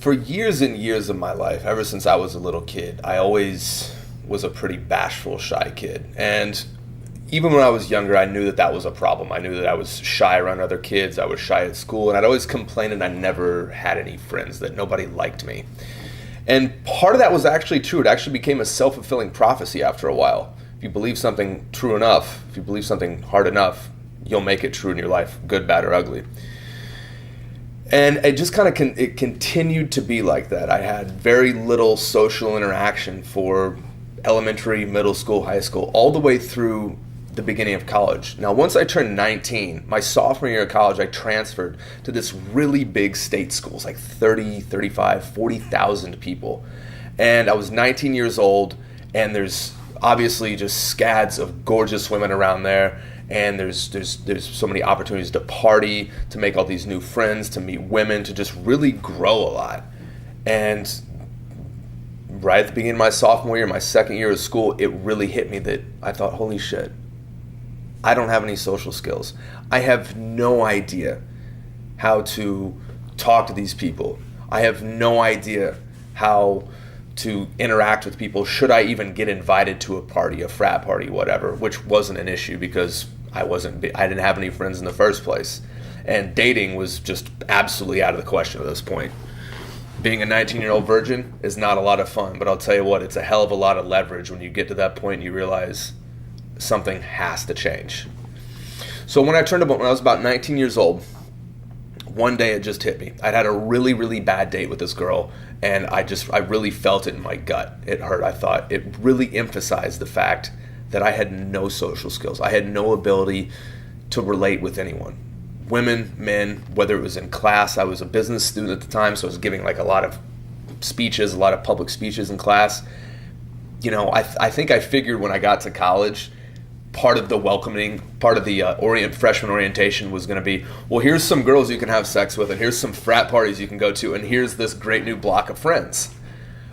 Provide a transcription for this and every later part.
For years and years of my life, ever since I was a little kid, I always was a pretty bashful, shy kid. And even when I was younger, I knew that that was a problem. I knew that I was shy around other kids. I was shy at school. And I'd always complain that I never had any friends, that nobody liked me. And part of that was actually true. It actually became a self-fulfilling prophecy after a while. If you believe something true enough, if you believe something hard enough, you'll make it true in your life, good, bad, or ugly. And it just kind of it continued to be like that. I had very little social interaction for elementary, middle school, high school, all the way through the beginning of college. Now, once I turned 19, my sophomore year of college, I transferred to this really big state school. It's like 30, 35, 40,000 people. And I was 19 years old, and there's obviously just scads of gorgeous women around there. And there's so many opportunities to party, to make all these new friends, to meet women, to just really grow a lot. And right at the beginning of my sophomore year, my second year of school, it really hit me that I thought, holy shit, I don't have any social skills. I have no idea how to talk to these people. I have no idea how to interact with people. Should I even get invited to a party, a frat party, whatever, which wasn't an issue because I didn't have any friends in the first place. And dating was just absolutely out of the question at this point. Being a 19-year-old virgin is not a lot of fun, but I'll tell you what, it's a hell of a lot of leverage when you get to that point and you realize something has to change. So when I was about 19 years old, one day it just hit me. I'd had a really, really bad date with this girl, and I really felt it in my gut. It hurt. I thought it really emphasized the fact that I had no social skills. I had no ability to relate with anyone. Women, men, whether it was in class. I was a business student at the time, so I was giving like a lot of speeches, a lot of public speeches in class. You know, I think I figured when I got to college, part of the freshman orientation was going to be, well, here's some girls you can have sex with, and here's some frat parties you can go to, and here's this great new block of friends.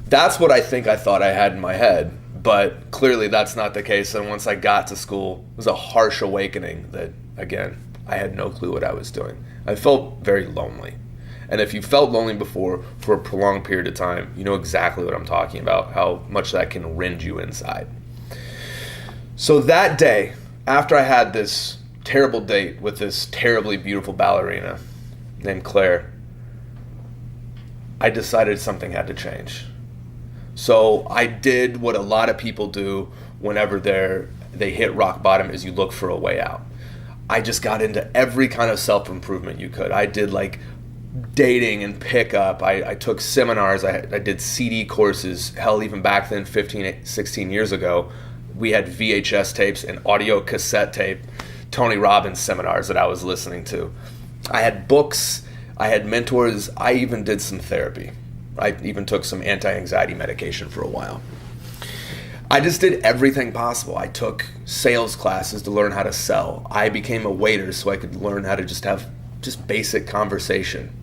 That's what I thought I had in my head, but clearly that's not the case. And once I got to school, it was a harsh awakening that, again, I had no clue what I was doing. I felt very lonely. And if you felt lonely before for a prolonged period of time, you know exactly what I'm talking about, how much that can rend you inside. So that day, after I had this terrible date with this terribly beautiful ballerina named Claire, I decided something had to change. So I did what a lot of people do whenever they hit rock bottom, is you look for a way out. I just got into every kind of self-improvement you could. I did like dating and pickup. I took seminars. I did CD courses. Hell, even back then, 15, 16 years ago, we had VHS tapes and audio cassette tape Tony Robbins seminars that I was listening to. I had books. I had mentors. I even did some therapy. I even took some anti-anxiety medication for a while. I just did everything possible. I took sales classes to learn how to sell. I became a waiter so I could learn how to just have basic conversation.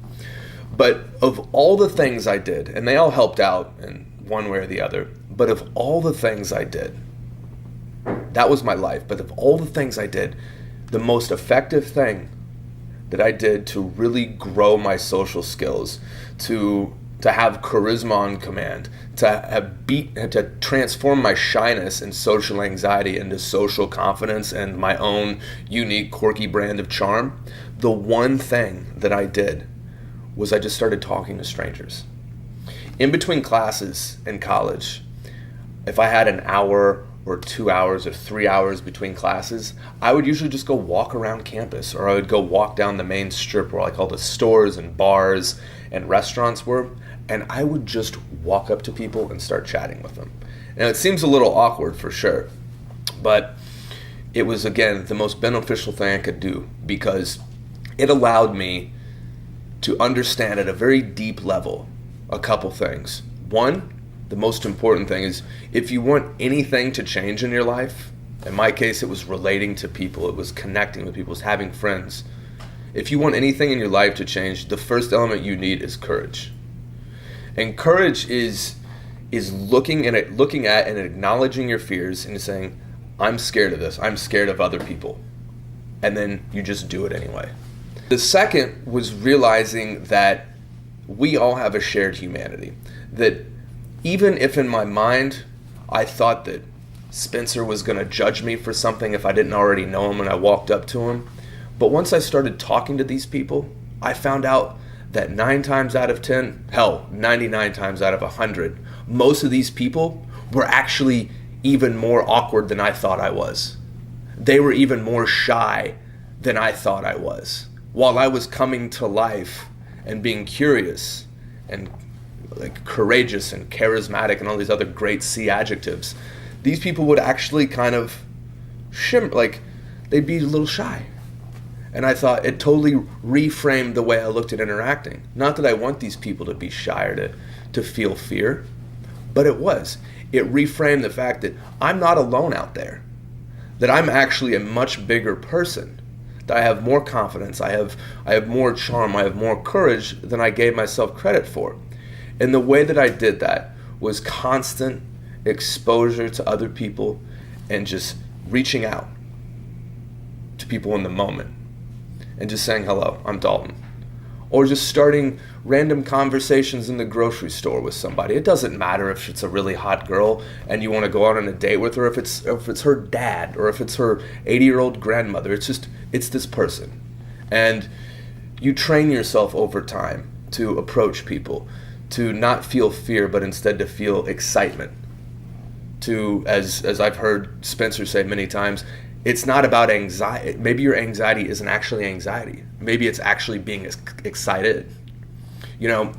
But of all the things I did, and they all helped out in one way or the other, but of all the things I did, that was my life. But of all the things I did, the most effective thing that I did to really grow my social skills, to have charisma on command, to transform my shyness and social anxiety into social confidence and my own unique, quirky brand of charm, the one thing that I did was I just started talking to strangers. In between classes in college, if I had an hour or 2 hours or 3 hours between classes, I would usually just go walk around campus, or I would go walk down the main strip where like all the stores and bars and restaurants were, and I would just walk up to people and start chatting with them. Now it seems a little awkward for sure, but it was, again, the most beneficial thing I could do because it allowed me to understand at a very deep level a couple things. One, the most important thing is, if you want anything to change in your life, in my case it was relating to people, it was connecting with people, it was having friends. If you want anything in your life to change, the first element you need is courage. And courage is looking at and acknowledging your fears and saying, I'm scared of this, I'm scared of other people. And then you just do it anyway. The second was realizing that we all have a shared humanity. That even if in my mind I thought that Spencer was going to judge me for something if I didn't already know him and I walked up to him, but once I started talking to these people, I found out that 9 times out of 10, hell, 99 times out of 100, most of these people were actually even more awkward than I thought I was. They were even more shy than I thought I was. While I was coming to life and being curious and like courageous and charismatic and all these other great C adjectives, these people would actually kind of like they'd be a little shy. And I thought it totally reframed the way I looked at interacting. Not that I want these people to be shy or to feel fear, but it was. It reframed the fact that I'm not alone out there, that I'm actually a much bigger person, that I have more confidence, I have more charm, I have more courage than I gave myself credit for. And the way that I did that was constant exposure to other people and just reaching out to people in the moment and just saying, hello, I'm Dalton. Or just starting random conversations in the grocery store with somebody. It doesn't matter if it's a really hot girl and you want to go out on a date with her, if it's her dad or if it's her 80-year-old grandmother. It's this person. And you train yourself over time to approach people, to not feel fear, but instead to feel excitement. To, as I've heard Spencer say many times, it's not about anxiety. Maybe your anxiety isn't actually anxiety. Maybe it's actually being excited. You know,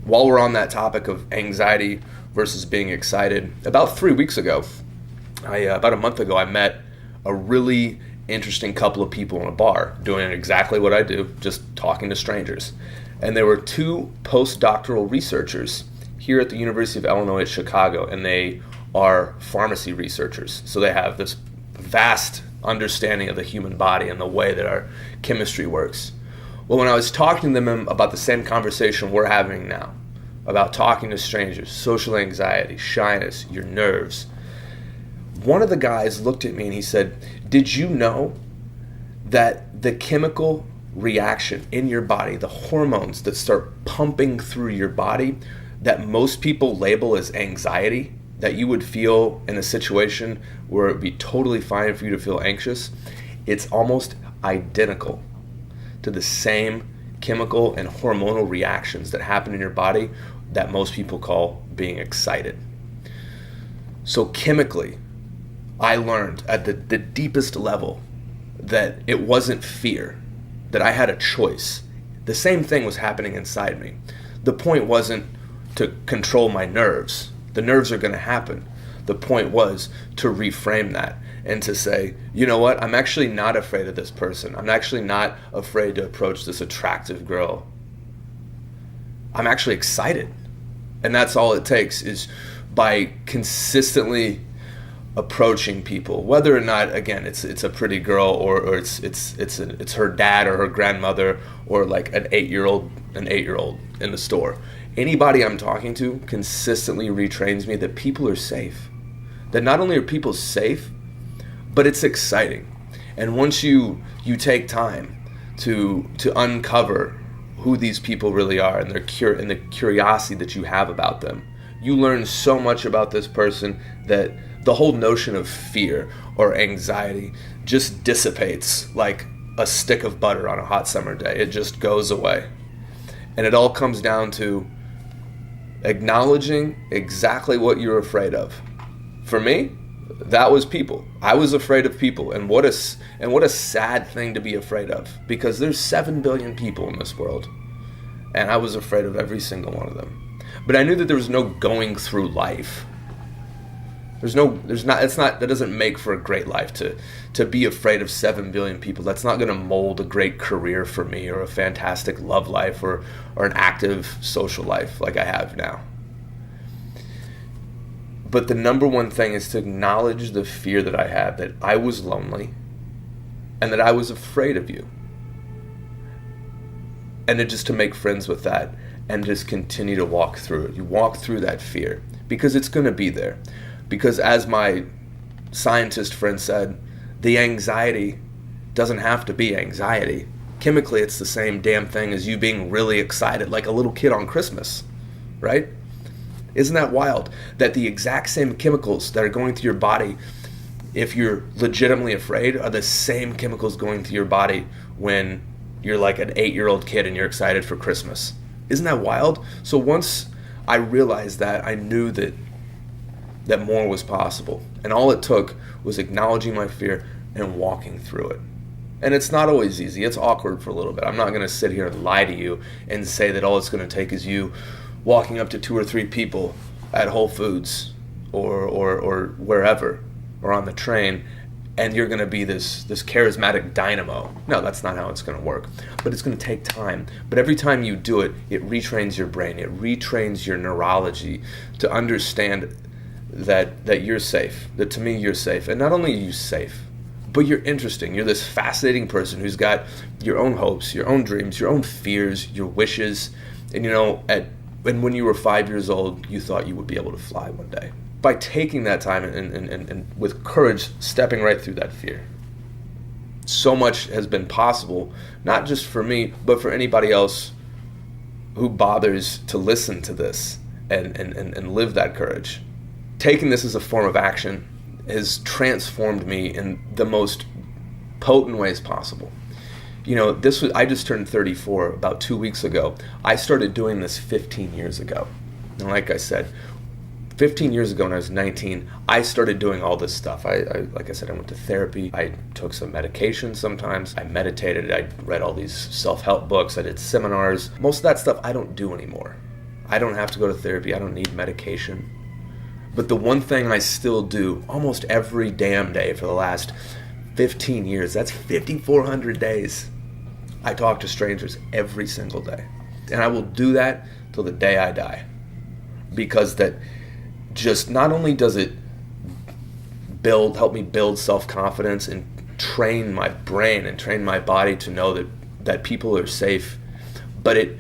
while we're on that topic of anxiety versus being excited, about 3 weeks ago, about a month ago, I met a really interesting couple of people in a bar doing exactly what I do, just talking to strangers. And there were 2 postdoctoral researchers here at the University of Illinois at Chicago, and they are pharmacy researchers. So they have this vast understanding of the human body and the way that our chemistry works. Well, when I was talking to them about the same conversation we're having now, about talking to strangers, social anxiety, shyness, your nerves, one of the guys looked at me and he said, did you know that the chemical reaction in your body, the hormones that start pumping through your body, that most people label as anxiety, that you would feel in a situation where it would be totally fine for you to feel anxious, it's almost identical to the same chemical and hormonal reactions that happen in your body that most people call being excited. So chemically, I learned at the deepest level that it wasn't fear, that I had a choice. The same thing was happening inside me. The point wasn't to control my nerves. The nerves are going to happen. The point was to reframe that and to say, you know what, I'm actually not afraid of this person. I'm actually not afraid to approach this attractive girl. I'm actually excited. And that's all it takes, is by consistently approaching people, whether or not, again, it's a pretty girl or it's her dad or her grandmother or like an 8-year-old in the store. Anybody I'm talking to consistently retrains me that people are safe. That not only are people safe, but it's exciting. And once you take time to uncover who these people really are and and the curiosity that you have about them, you learn so much about this person that the whole notion of fear or anxiety just dissipates like a stick of butter on a hot summer day. It just goes away. And it all comes down to acknowledging exactly what you're afraid of. For me, that was people. I was afraid of people, and what a sad thing to be afraid of, because there's 7 billion people in this world, and I was afraid of every single one of them. But I knew that there was no going through life. That doesn't make for a great life to be afraid of 7 billion people. That's not going to mold a great career for me or a fantastic love life or an active social life like I have now. But the number one thing is to acknowledge the fear that I had, that I was lonely and that I was afraid of you. And then just to make friends with that and just continue to walk through it. You walk through that fear because it's going to be there. Because as my scientist friend said, the anxiety doesn't have to be anxiety. chemically it's the same damn thing as you being really excited, like a little kid on Christmas, right? Isn't that wild? That the exact same chemicals that are going through your body if you're legitimately afraid are the same chemicals going through your body when you're like an 8-year-old kid and you're excited for Christmas. Isn't that wild? So once I realized that, I knew that more was possible. And all it took was acknowledging my fear and walking through it. And it's not always easy. It's awkward for a little bit. I'm not going to sit here and lie to you and say that all it's going to take is you walking up to 2 or 3 people at Whole Foods or wherever, or on the train, and you're going to be this charismatic dynamo. No, that's not how it's going to work. But it's going to take time. But every time you do it, it retrains your brain. It retrains your neurology to understand that you're safe. That to me, you're safe. And not only are you safe, but you're interesting. You're this fascinating person who's got your own hopes, your own dreams, your own fears, your wishes. And and when you were 5 years old, you thought you would be able to fly one day. By taking that time and with courage, stepping right through that fear. So much has been possible, not just for me, but for anybody else who bothers to listen to this and live that courage. Taking this as a form of action has transformed me in the most potent ways possible. I just turned 34 about 2 weeks ago. I started doing this 15 years ago. And like I said, 15 years ago when I was 19, I started doing all this stuff. Like I said, I went to therapy. I took some medication sometimes. I meditated. I read all these self-help books. I did seminars. Most of that stuff I don't do anymore. I don't have to go to therapy. I don't need medication. But the one thing I still do almost every damn day for the last 15 years, that's 5,400 days, I talk to strangers every single day. And I will do that till the day I die. Because that just not only does it help me build self-confidence and train my brain and train my body to know that people are safe, but it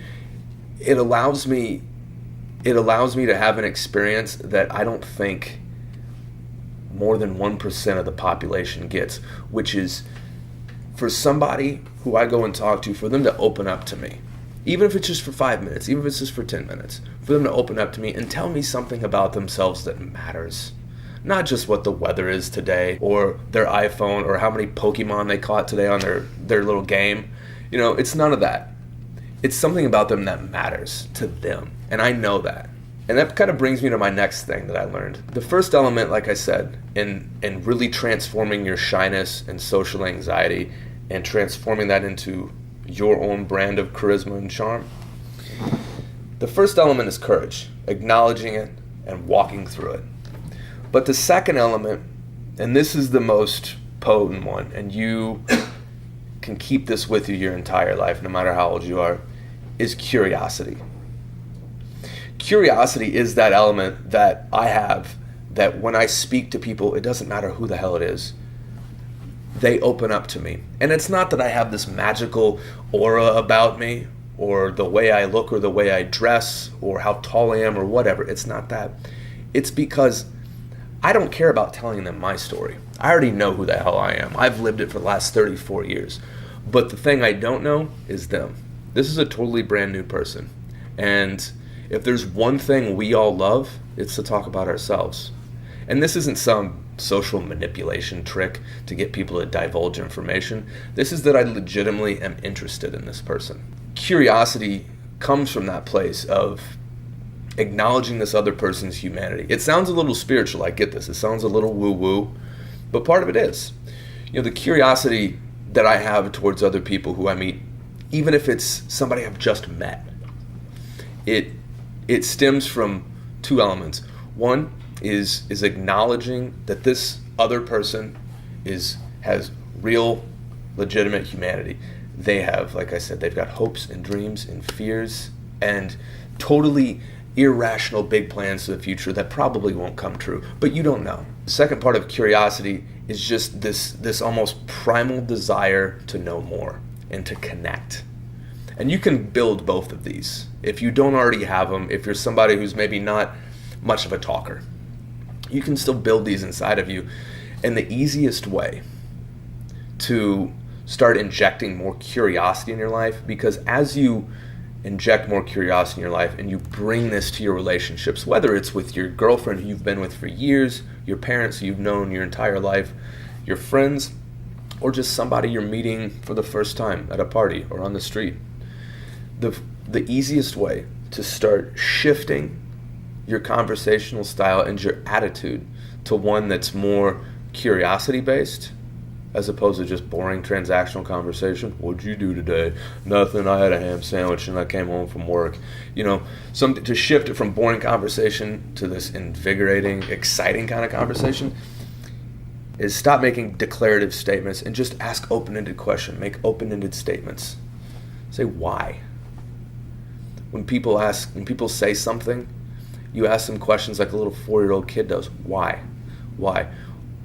allows me to have an experience that I don't think more than 1% of the population gets, which is for somebody who I go and talk to, for them to open up to me, even if it's just for 5 minutes, even if it's just for 10 minutes, for them to open up to me and tell me something about themselves that matters. Not just what the weather is today, or their iPhone, or how many Pokemon they caught today on their little game. It's none of that. It's something about them that matters to them. And I know that. And that kind of brings me to my next thing that I learned. The first element, like I said, in really transforming your shyness and social anxiety and transforming that into your own brand of charisma and charm. The first element is courage, acknowledging it and walking through it. But the second element, and this is the most potent one, and you can keep this with you your entire life, no matter how old you are, is curiosity. Curiosity is that element that I have, that when I speak to people, it doesn't matter who the hell it is, they open up to me. And it's not that I have this magical aura about me, or the way I look, or the way I dress, or how tall I am, or whatever. It's not that. It's because I don't care about telling them my story. I already know who the hell I am. I've lived it for the last 34 years. But the thing I don't know is them. This is a totally brand new person. And if there's one thing we all love, it's to talk about ourselves. And this isn't some social manipulation trick to get people to divulge information. This is that I legitimately am interested in this person. Curiosity comes from that place of acknowledging this other person's humanity. It sounds a little spiritual, I get this. It sounds a little woo-woo, but part of it is. The curiosity that I have towards other people who I meet, even if it's somebody I've just met, it stems from two elements. One is acknowledging that this other person has real, legitimate humanity. They have, like I said, they've got hopes and dreams and fears and totally irrational big plans for the future that probably won't come true, but you don't know. The second part of curiosity is just this almost primal desire to know more and to connect. And you can build both of these. If you don't already have them, if you're somebody who's maybe not much of a talker, you can still build these inside of you. And the easiest way to start injecting more curiosity in your life, because as you inject more curiosity in your life and you bring this to your relationships, whether it's with your girlfriend who you've been with for years, your parents who you've known your entire life, your friends, or just somebody you're meeting for the first time at a party or on the street, the easiest way to start shifting your conversational style and your attitude to one that's more curiosity based, as opposed to just boring transactional conversation. What'd you do today? Nothing. I had a ham sandwich and I came home from work. Something to shift it from boring conversation to this invigorating, exciting kind of conversation is stop making declarative statements and just ask open-ended questions. Make open-ended statements. Say why. When people say something, you ask them questions like a little 4-year-old kid does. Why? Why?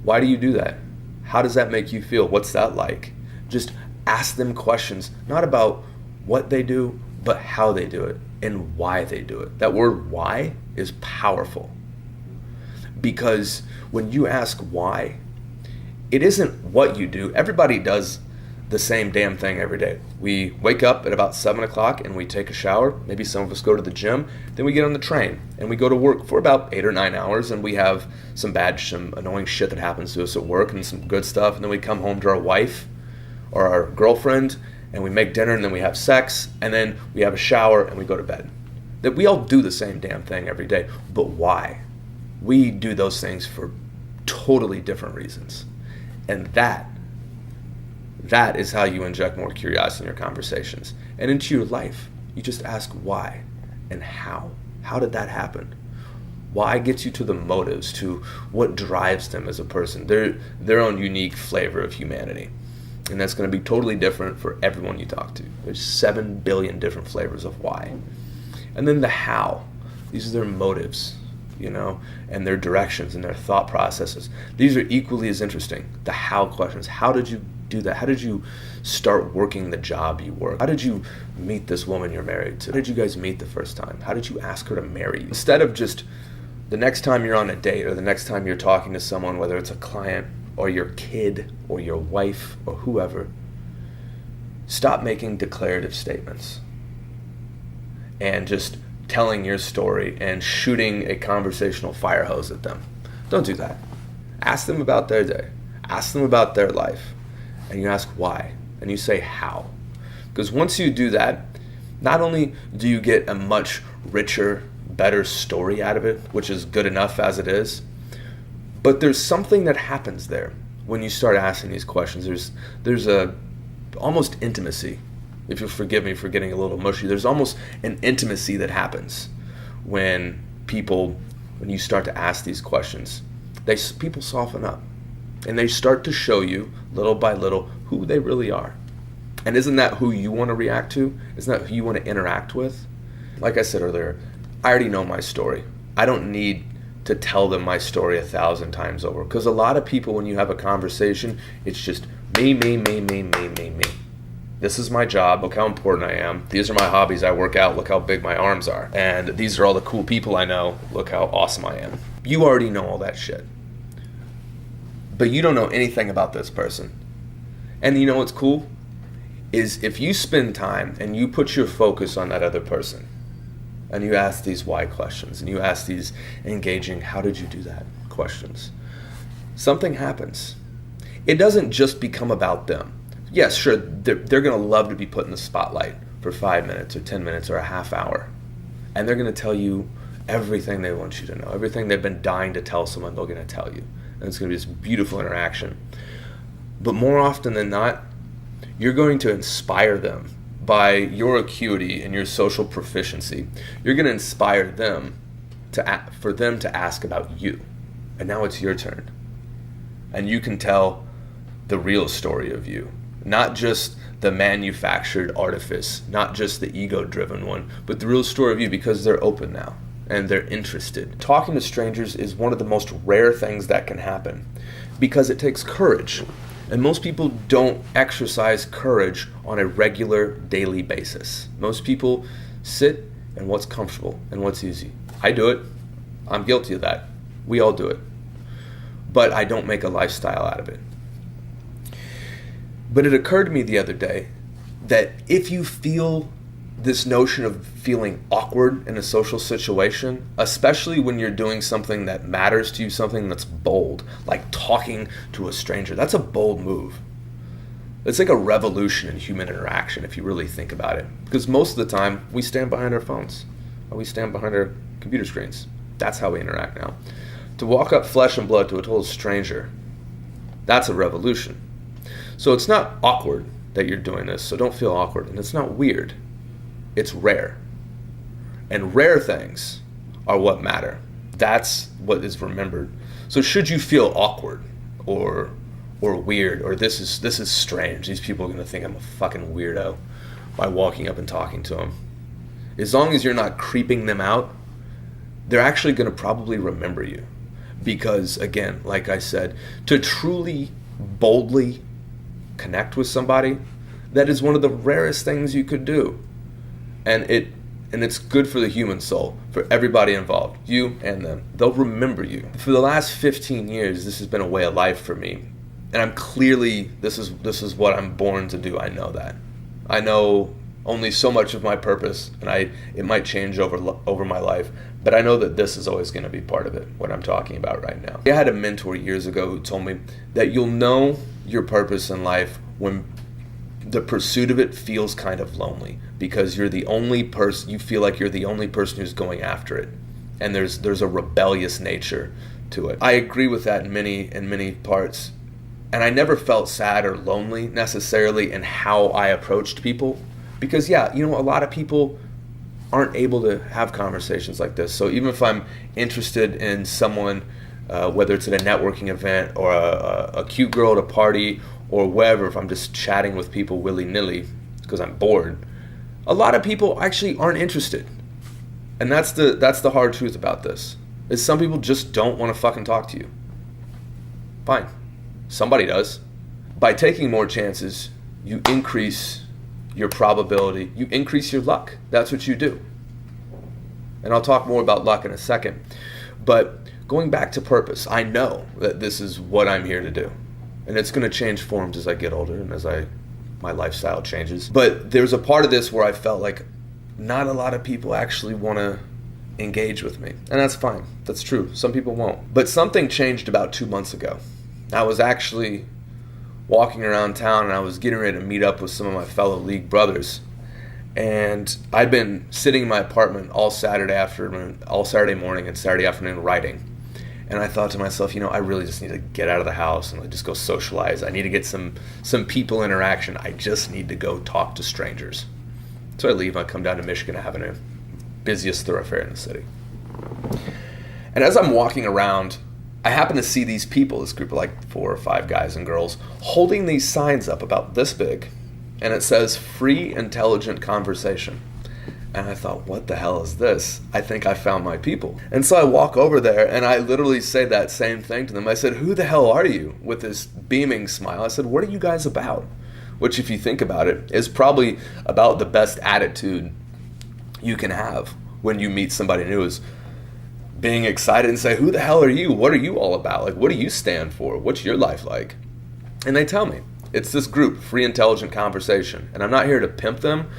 Why do you do that? How does that make you feel? What's that like? Just ask them questions, not about what they do, but how they do it and why they do it. That word why is powerful, because when you ask why, it isn't what you do. Everybody does the same damn thing every day. We wake up at about 7 o'clock and we take a shower. Maybe some of us go to the gym. Then we get on the train and we go to work for about 8 or 9 hours, and we have some annoying shit that happens to us at work and some good stuff. And then we come home to our wife or our girlfriend and we make dinner, and then we have sex, and then we have a shower and we go to bed. That we all do the same damn thing every day. But why? We do those things for totally different reasons. And that is how you inject more curiosity in your conversations and into your life. You just ask why and how. How did that happen? Why gets you to the motives, to what drives them as a person, their own unique flavor of humanity. And that's going to be totally different for everyone you talk to. There's 7 billion different flavors of why. And then the how. These are their motives, and their directions and their thought processes. These are equally as interesting. The how questions. How did you do that? How did you start working the job you work? How did you meet this woman you're married to? How did you guys meet the first time? How did you ask her to marry you? Instead of just the next time you're on a date or the next time you're talking to someone, whether it's a client or your kid or your wife or whoever, stop making declarative statements and just telling your story and shooting a conversational fire hose at them. Don't do that. Ask them about their day. Ask them about their life. And you ask why. And you say how. Because once you do that, not only do you get a much richer, better story out of it, which is good enough as it is, but there's something that happens there when you start asking these questions. There's a almost intimacy. If you'll forgive me for getting a little mushy, there's almost an intimacy that happens when you start to ask these questions. People soften up and they start to show you little by little who they really are. And isn't that who you want to react to? Isn't that who you want to interact with? Like I said earlier, I already know my story. I don't need to tell them my story 1,000 times over, because a lot of people, when you have a conversation, it's just me. This is my job. Look how important I am. These are my hobbies. I work out. Look how big my arms are. And these are all the cool people I know. Look how awesome I am. You already know all that shit. But you don't know anything about this person. And you know what's cool? Is if you spend time and you put your focus on that other person, and you ask these why questions, and you ask these engaging, how did you do that questions, something happens. It doesn't just become about them. Yes, sure, they're going to love to be put in the spotlight for 5 minutes or 10 minutes or a half hour. And they're going to tell you everything they want you to know. Everything they've been dying to tell someone, they're going to tell you. And it's going to be this beautiful interaction. But more often than not, you're going to inspire them by your acuity and your social proficiency. You're going to inspire them for them to ask about you. And now it's your turn. And you can tell the real story of you. Not just the manufactured artifice, not just the ego-driven one, but the real story of you, because they're open now and they're interested. Talking to strangers is one of the most rare things that can happen because it takes courage. And most people don't exercise courage on a regular daily basis. Most people sit in what's comfortable and what's easy. I do it. I'm guilty of that. We all do it. But I don't make a lifestyle out of it. But it occurred to me the other day that if you feel this notion of feeling awkward in a social situation, especially when you're doing something that matters to you, something that's bold, like talking to a stranger, that's a bold move. It's like a revolution in human interaction if you really think about it. Because most of the time, we stand behind our phones, or we stand behind our computer screens. That's how we interact now. To walk up flesh and blood to a total stranger, that's a revolution. So it's not awkward that you're doing this, so don't feel awkward. And it's not weird. It's rare. And rare things are what matter. That's what is remembered. So should you feel awkward or weird, or this is strange, these people are going to think I'm a fucking weirdo by walking up and talking to them, as long as you're not creeping them out, they're actually going to probably remember you. Because again, like I said, to truly boldly connect with somebody, that is one of the rarest things you could do. And it's good for the human soul, for everybody involved, you and them. They'll remember you. For the last 15 years, this has been a way of life for me. And I'm clearly, this is what I'm born to do. I know that. I know only so much of my purpose, and it might change over my life, but I know that this is always going to be part of it, what I'm talking about right now. I had a mentor years ago who told me that you'll know your purpose in life when the pursuit of it feels kind of lonely, because you're the only person, you feel like you're the only person who's going after it, and there's a rebellious nature to it. I agree with that in many parts, and I never felt sad or lonely necessarily in how I approached people, because a lot of people aren't able to have conversations like this. So even if I'm interested in someone, whether it's at a networking event or a cute girl at a party or wherever, if I'm just chatting with people willy-nilly because I'm bored, a lot of people actually aren't interested. And that's the hard truth about this, is some people just don't want to fucking talk to you. Fine. Somebody does. By taking more chances, you increase your probability, you increase your luck. That's what you do. And I'll talk more about luck in a second. But going back to purpose, I know that this is what I'm here to do. And it's going to change forms as I get older and as my lifestyle changes. But there's a part of this where I felt like not a lot of people actually want to engage with me. And that's fine. That's true. Some people won't. But something changed about 2 months ago. I was actually walking around town and I was getting ready to meet up with some of my fellow league brothers. And I'd been sitting in my apartment all Saturday morning and Saturday afternoon writing. And I thought to myself, I really just need to get out of the house and just go socialize. I need to get some people interaction. I just need to go talk to strangers. So I leave, I come down to Michigan Avenue, busiest thoroughfare in the city. And as I'm walking around, I happen to see these people, this group of like 4 or 5 guys and girls, holding these signs up about this big. And it says, free intelligent conversation. And I thought, what the hell is this? I think I found my people. And so I walk over there and I literally say that same thing to them. I said, who the hell are you? With this beaming smile. I said, what are you guys about? Which, if you think about it, is probably about the best attitude you can have when you meet somebody new, is being excited and say, who the hell are you? What are you all about? Like, what do you stand for? What's your life like? And they tell me. It's this group, Free Intelligent Conversation. And I'm not here to pimp them,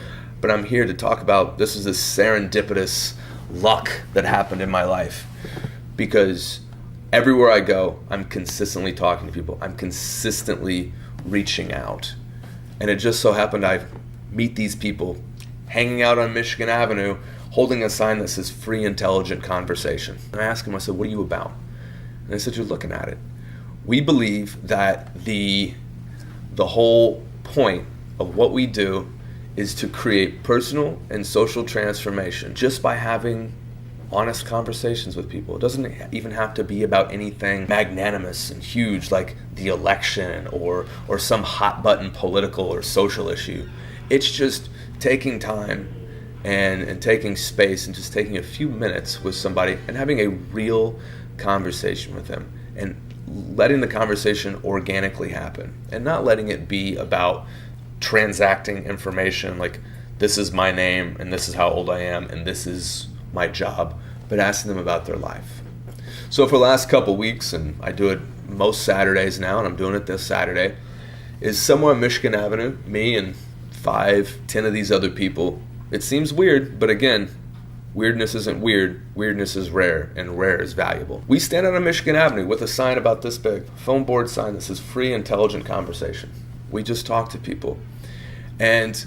but I'm here to talk about this serendipitous luck that happened in my life. Because everywhere I go, I'm consistently talking to people. I'm consistently reaching out. And it just so happened I meet these people hanging out on Michigan Avenue, holding a sign that says Free Intelligent Conversation. And I asked them, I said, what are you about? And they said, you're looking at it. We believe that the whole point of what we do is to create personal and social transformation just by having honest conversations with people. It doesn't even have to be about anything magnanimous and huge like the election or some hot button political or social issue. It's just taking time and taking space and just taking a few minutes with somebody and having a real conversation with them and letting the conversation organically happen and not letting it be about transacting information like this is my name and this is how old I am and this is my job, but asking them about their life. So for the last couple weeks, and I do it most Saturdays now, and I'm doing it this Saturday, is somewhere on Michigan Avenue, me and 5, 10 of these other people. It seems weird, but again, weirdness isn't weird. Weirdness is rare, and rare is valuable. We stand on a Michigan Avenue with a sign about this big, foam board sign that says free, intelligent conversation. We just talk to people. And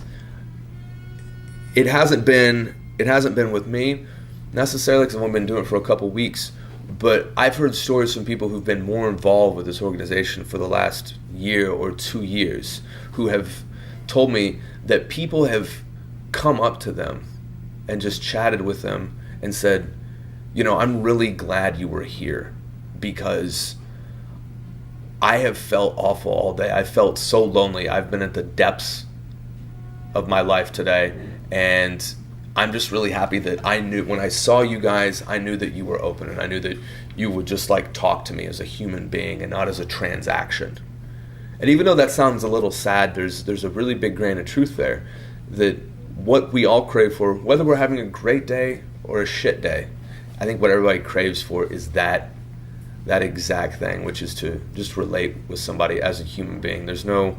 it hasn't been with me necessarily, because I've only been doing it for a couple weeks, but I've heard stories from people who've been more involved with this organization for the last year or 2 years, who have told me that people have come up to them and just chatted with them and said, I'm really glad you were here, because I have felt awful all day. I felt so lonely. I've been at the depths of my life today, and I'm just really happy that I knew when I saw you guys, I knew that you were open, and I knew that you would just talk to me as a human being and not as a transaction. And even though that sounds a little sad, there's a really big grain of truth there, that what we all crave for, whether we're having a great day or a shit day, I think what everybody craves for is that exact thing, which is to just relate with somebody as a human being. There's no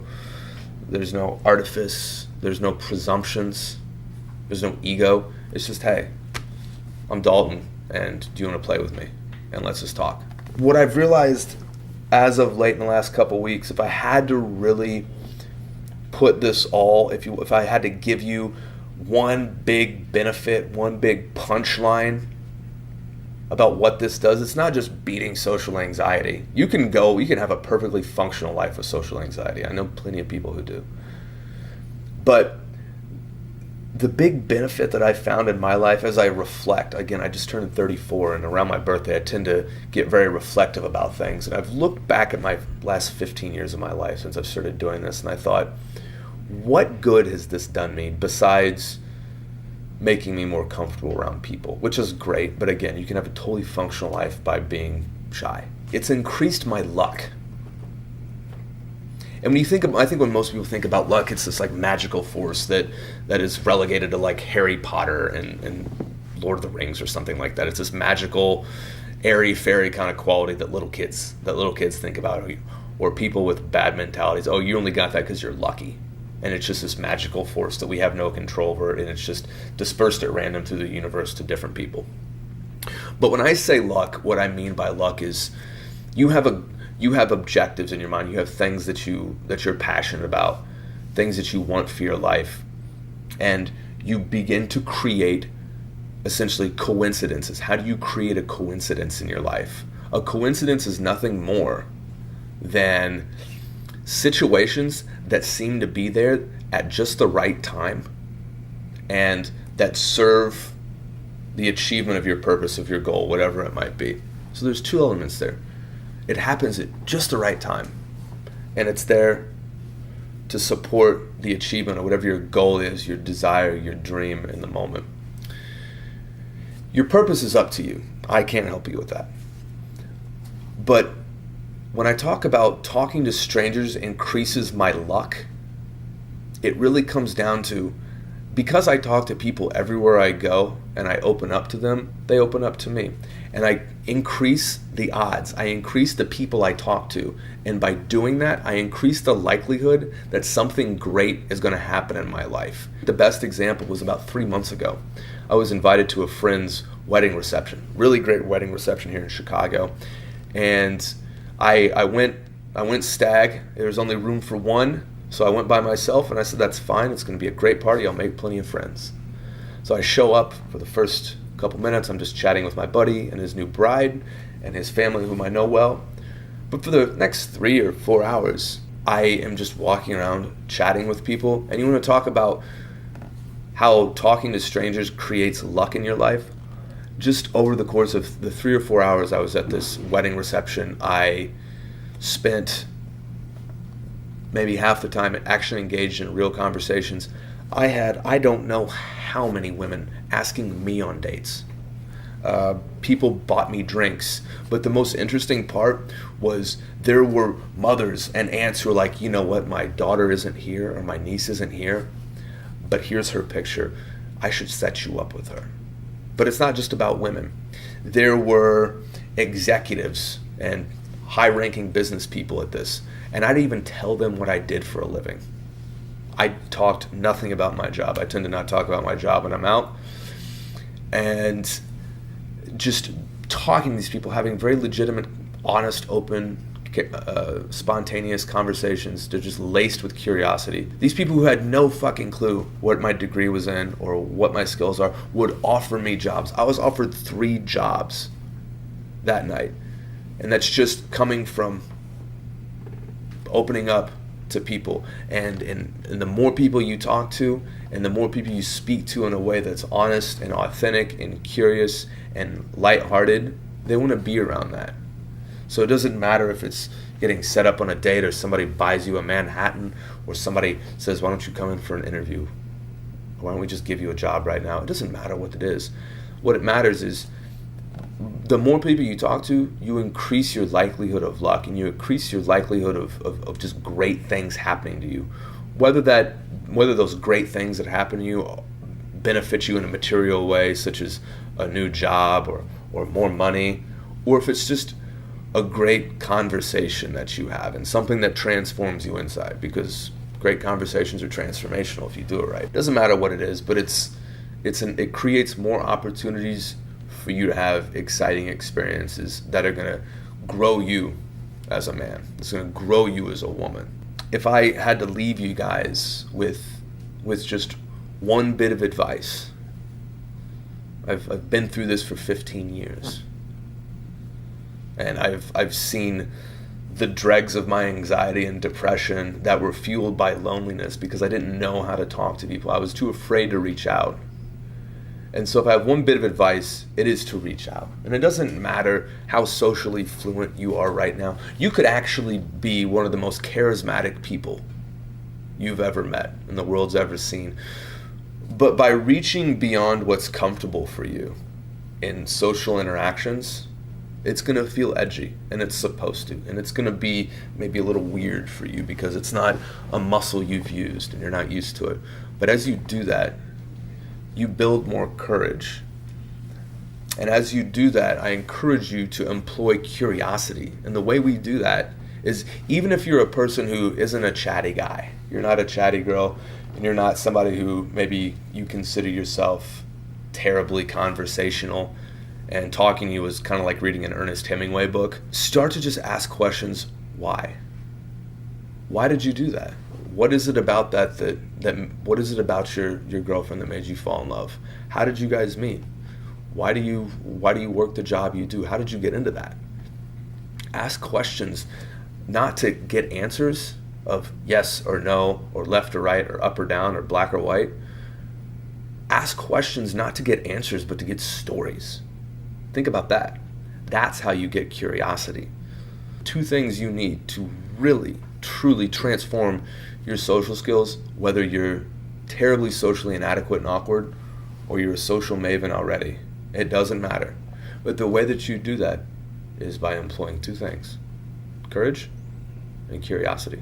artifice, there's no presumptions, there's no ego. It's just, hey, I'm Dalton, and do you want to play with me? And let's just talk. What I've realized as of late in the last couple weeks, if I had to really put this all, if I had to give you one big benefit, one big punchline about what this does, it's not just beating social anxiety. You can have a perfectly functional life with social anxiety. I know plenty of people who do. But the big benefit that I found in my life as I reflect, again, I just turned 34, and around my birthday I tend to get very reflective about things. And I've looked back at my last 15 years of my life since I've started doing this, and I thought, what good has this done me besides making me more comfortable around people, which is great, but again, you can have a totally functional life by being shy. It's increased my luck. And I think when most people think about luck, it's this magical force that is relegated to Harry Potter and Lord of the Rings or something like that. It's this magical, airy fairy kind of quality that little kids think about, or people with bad mentalities. Oh, you only got that because you're lucky. And it's just this magical force that we have no control over, and it's just dispersed at random through the universe to different people. But when I say luck, what I mean by luck is you have objectives in your mind. You have things that you're passionate about, things that you want for your life, and you begin to create essentially coincidences. How do you create a coincidence in your life? A coincidence is nothing more than situations that seem to be there at just the right time and that serve the achievement of your purpose, of your goal, whatever it might be. So there's two elements there. It happens at just the right time, and it's there to support the achievement of whatever your goal is, your desire, your dream in the moment. Your purpose is up to you. I can't help you with that. But when I talk about talking to strangers increases my luck, it really comes down to, because I talk to people everywhere I go and I open up to them, they open up to me. And I increase the odds. I increase the people I talk to. And by doing that, I increase the likelihood that something great is going to happen in my life. The best example was about 3 months ago. I was invited to a friend's wedding reception, really great wedding reception here in Chicago. And I went stag. There was only room for one, so I went by myself, and I said, that's fine. It's going to be a great party. I'll make plenty of friends. So I show up. For the first couple minutes, I'm just chatting with my buddy and his new bride and his family, whom I know well. But for the next 3 or 4 hours, I am just walking around chatting with people. And you want to talk about how talking to strangers creates luck in your life? Just over the course of the 3 or 4 hours I was at this wedding reception, I spent maybe half the time actually engaged in real conversations. I don't know how many women asking me on dates. People bought me drinks. But the most interesting part was there were mothers and aunts who were like, you know what, my daughter isn't here or my niece isn't here, but here's her picture. I should set you up with her. But it's not just about women. There were executives and high-ranking business people at this, and I'd even tell them what I did for a living. I talked nothing about my job. I tend to not talk about my job when I'm out. And just talking to these people, having very legitimate, honest, open, spontaneous conversations. They're just laced with curiosity. These people who had no fucking clue what my degree was in or what my skills are would offer me jobs. I was offered 3 jobs that night. And that's just coming from opening up to people. And the more people you talk to and the more people you speak to in a way that's honest and authentic and curious and lighthearted, they want to be around that. So it doesn't matter if it's getting set up on a date or somebody buys you a Manhattan or somebody says, why don't you come in for an interview? Or why don't we just give you a job right now? It doesn't matter what it is. What it matters is the more people you talk to, you increase your likelihood of luck and you increase your likelihood of just great things happening to you. Whether those great things that happen to you benefit you in a material way, such as a new job or more money, or if it's just a great conversation that you have and something that transforms you inside, because great conversations are transformational if you do it right. It doesn't matter what it is, but it creates more opportunities for you to have exciting experiences that are going to grow you as a man. It's going to grow you as a woman. If I had to leave you guys with just one bit of advice, I've been through this for 15 years. And I've seen the dregs of my anxiety and depression that were fueled by loneliness because I didn't know how to talk to people. I was too afraid to reach out. And so if I have one bit of advice, it is to reach out. And it doesn't matter how socially fluent you are right now. You could actually be one of the most charismatic people you've ever met and the world's ever seen. But by reaching beyond what's comfortable for you in social interactions, it's going to feel edgy, and it's supposed to. And it's going to be maybe a little weird for you because it's not a muscle you've used and you're not used to it. But as you do that, you build more courage. And as you do that, I encourage you to employ curiosity. And the way we do that is, even if you're a person who isn't a chatty guy, you're not a chatty girl, and you're not somebody who maybe you consider yourself terribly conversational, and talking to you is kind of like reading an Ernest Hemingway book, start to just ask questions. Why? Why did you do that? What is it about that what is it about your girlfriend that made you fall in love? How did you guys meet? Why do you work the job you do? How did you get into that? Ask questions, not to get answers of yes or no, or left or right, or up or down, or black or white. Ask questions not to get answers, but to get stories. Think about that. That's how you get curiosity. 2 things you need to really, truly transform your social skills, whether you're terribly socially inadequate and awkward, or you're a social maven already. It doesn't matter. But the way that you do that is by employing 2 things: courage and curiosity.